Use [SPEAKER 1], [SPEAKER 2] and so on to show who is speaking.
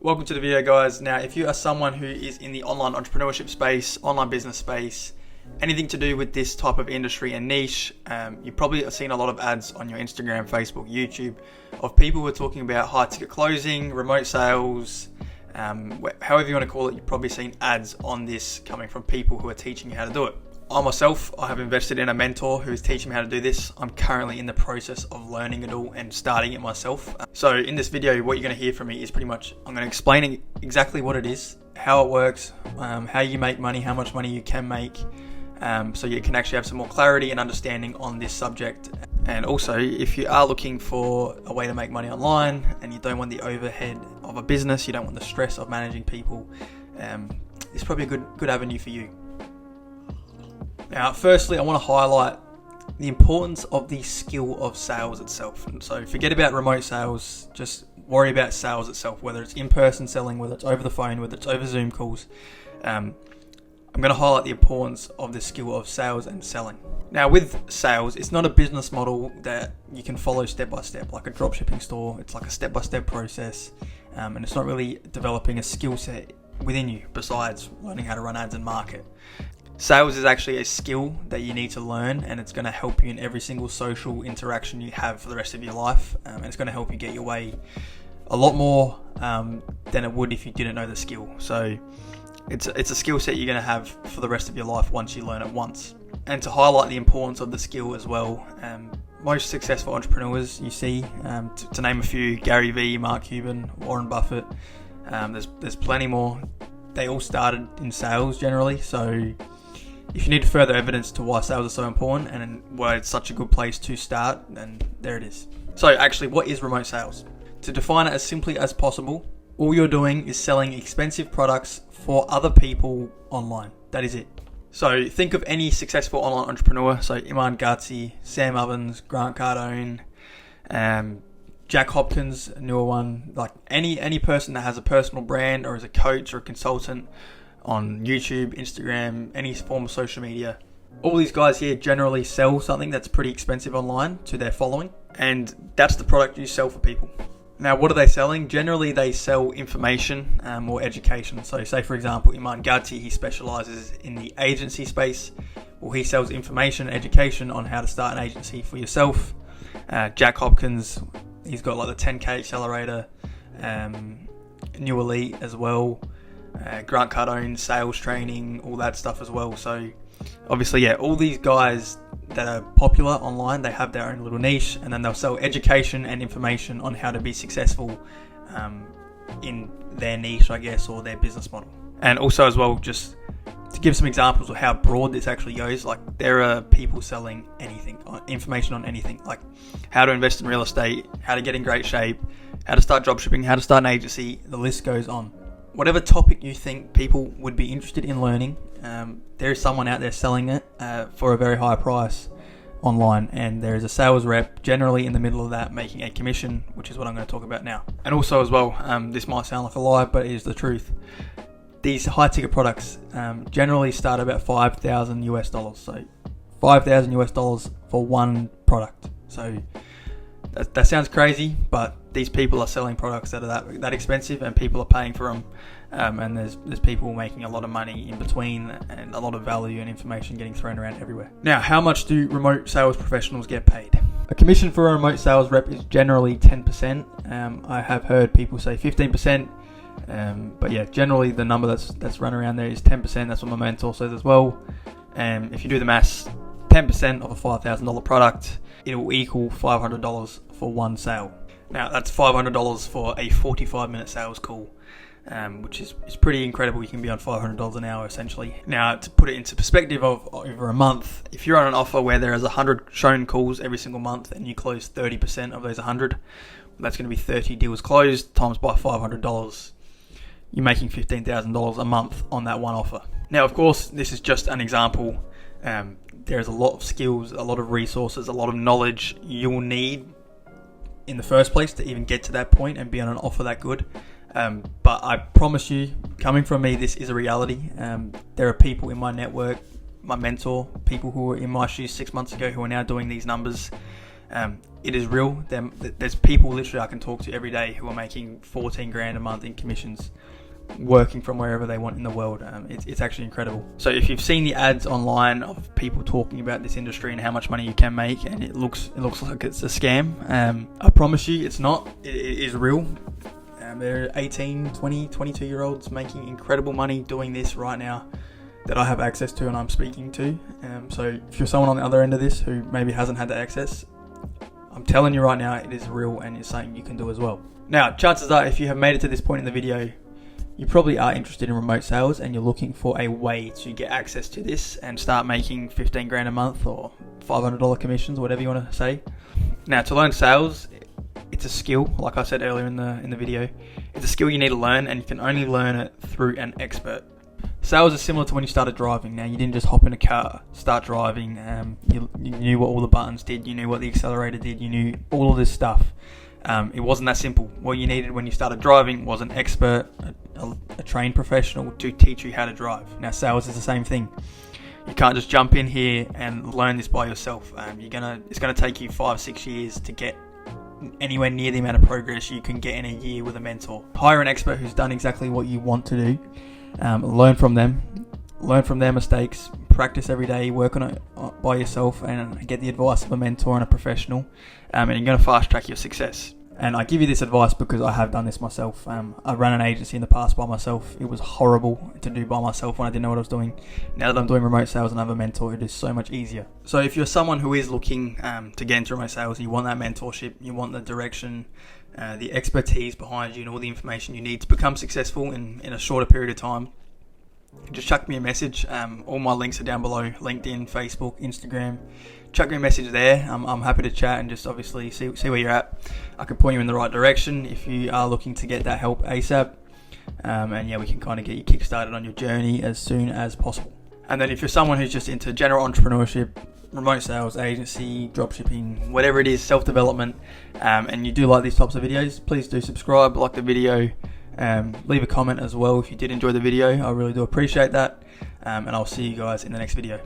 [SPEAKER 1] Welcome to the video, guys. Now, if you are someone who is in the online entrepreneurship space, online business space, anything to do with this type of industry and niche, you probably have seen a lot of ads on your Instagram, Facebook, YouTube of people who are talking about high ticket closing, remote sales, however you want to call it. You've probably seen ads on this coming from people who are teaching you how to do it. I myself, I have invested in a mentor who is teaching me how to do this. I'm currently in the process of learning it all and starting it myself. So in this video, what you're going to hear from me is pretty much, I'm going to explain exactly what it is, how it works, how you make money, how much money you can make, so you can actually have some more clarity and understanding on this subject. And also, if you are looking for a way to make money online and you don't want the overhead of a business, you don't want the stress of managing people, it's probably a good avenue for you. Now, firstly, I want to highlight the importance of the skill of sales itself. And so forget about remote sales, just worry about sales itself, whether it's in-person selling, whether it's over the phone, whether it's over Zoom calls. I'm going to highlight the importance of the skill of sales and selling. Now, with sales, it's not a business model that you can follow step by step, like a dropshipping store. It's like a step-by-step process, and it's not really developing a skill set within you besides learning how to run ads and market. Sales is actually a skill that you need to learn, and it's going to help you in every single social interaction you have for the rest of your life, and it's going to help you get your way a lot more than it would if you didn't know the skill. So it's a skill set you're going to have for the rest of your life once you learn it once. And to highlight the importance of the skill as well, most successful entrepreneurs you see, to name a few, Gary Vee, Mark Cuban, Warren Buffett, there's plenty more. They all started in sales generally, so if you need further evidence to why sales are so important and why it's such a good place to start, then there it is. So actually, what is remote sales? To define it as simply as possible, all you're doing is selling expensive products for other people online. That is it. So think of any successful online entrepreneur. So Iman Gadzhi, Sam Ovens, Grant Cardone, Jack Hopkins, a newer one. Like any person that has a personal brand or is a coach or a consultant on YouTube, Instagram, any form of social media. All these guys here generally sell something that's pretty expensive online to their following, and that's the product you sell for people. Now, what are they selling? Generally, they sell information or education. So say, for example, Iman Gadzhi, he specializes in the agency space. Well, he sells information and education on how to start an agency for yourself. Jack Hopkins, he's got like the 10K accelerator, New Elite as well. Grant Cardone, sales training, all that stuff as well. So obviously, all these guys that are popular online, they have their own little niche, and then they'll sell education and information on how to be successful in their niche, I guess, or their business model. And also as well, just to give some examples of how broad this actually goes, like there are people selling anything, information on anything, like how to invest in real estate, how to get in great shape, how to start dropshipping, how to start an agency, the list goes on. Whatever topic you think people would be interested in learning, there is someone out there selling it for a very high price online, and there is a sales rep generally in the middle of that making a commission, which is what I'm going to talk about now. And also as well, this might sound like a lie, but it is the truth. These high ticket products generally start about $5,000 US. So $5,000 US for one product. So that sounds crazy, but these people are selling products that are that expensive, and people are paying for them. And there's people making a lot of money in between, and a lot of value and information getting thrown around everywhere. Now, how much do remote sales professionals get paid? A commission for a remote sales rep is generally 10%. I have heard people say 15%. But yeah, generally the number that's run around there is 10%. That's what my mentor says as well. If you do the maths, 10% of a $5,000 product, it will equal $500 for one sale. Now, that's $500 for a 45-minute sales call, which is pretty incredible. You can be on $500 an hour, essentially. Now, to put it into perspective of over a month, if you're on an offer where there is 100 shown calls every single month and you close 30% of those 100, that's going to be 30 deals closed times by $500. You're making $15,000 a month on that one offer. Now, of course, this is just an example. There's a lot of skills, a lot of resources, a lot of knowledge you will need in the first place to even get to that point and be on an offer that good. But I promise you, coming from me, this is a reality. There are people in my network, my mentor, people who were in my shoes 6 months ago who are now doing these numbers. It is real. There's people literally I can talk to every day who are making 14 grand a month in commissions, working from wherever they want in the world. It's actually incredible. So if you've seen the ads online of people talking about this industry and how much money you can make, and it looks like it's a scam, I promise you it's not. It is real. There are 18, 20, 22 year olds making incredible money doing this right now that I have access to and I'm speaking to. So if you're someone on the other end of this who maybe hasn't had the access, I'm telling you right now, it is real and it's something you can do as well. Now, chances are if you have made it to this point in the video, you probably are interested in remote sales and you're looking for a way to get access to this and start making 15 grand a month or $500 commissions, whatever you want to say. Now, to learn sales, it's a skill. Like I said earlier in the video, it's a skill you need to learn, and you can only learn it through an expert. Sales is similar to when you started driving. Now, you didn't just hop in a car, start driving. You knew what all the buttons did. You knew what the accelerator did. You knew all of this stuff. It wasn't that simple. What you needed when you started driving was an expert, a trained professional to teach you how to drive. Now, sales is the same thing. You can't just jump in here and learn this by yourself. It's gonna take you 5-6 years to get anywhere near the amount of progress you can get in a year with a mentor. Hire an expert who's done exactly what you want to do. Learn from their mistakes, practice every day, work on it by yourself, and get the advice of a mentor and a professional, and you're going to fast track your success. And I give you this advice because I have done this myself. I ran an agency in the past by myself. It was horrible to do by myself when I didn't know what I was doing. Now that I'm doing remote sales and I have a mentor, it is so much easier. So if you're someone who is looking to get into remote sales, you want that mentorship, you want the direction, the expertise behind you and all the information you need to become successful in a shorter period of time, just chuck me a message. All my links are down below: LinkedIn, Facebook, Instagram. Chuck me a message there. I'm happy to chat and just obviously see where you're at. I can point you in the right direction if you are looking to get that help ASAP. And yeah, we can kind of get you kickstarted on your journey as soon as possible. And then if you're someone who's just into general entrepreneurship, remote sales, agency, dropshipping, whatever it is, self-development, and you do like these types of videos, please do subscribe, like the video, leave a comment as well if you did enjoy the video. I really do appreciate that, and I'll see you guys in the next video.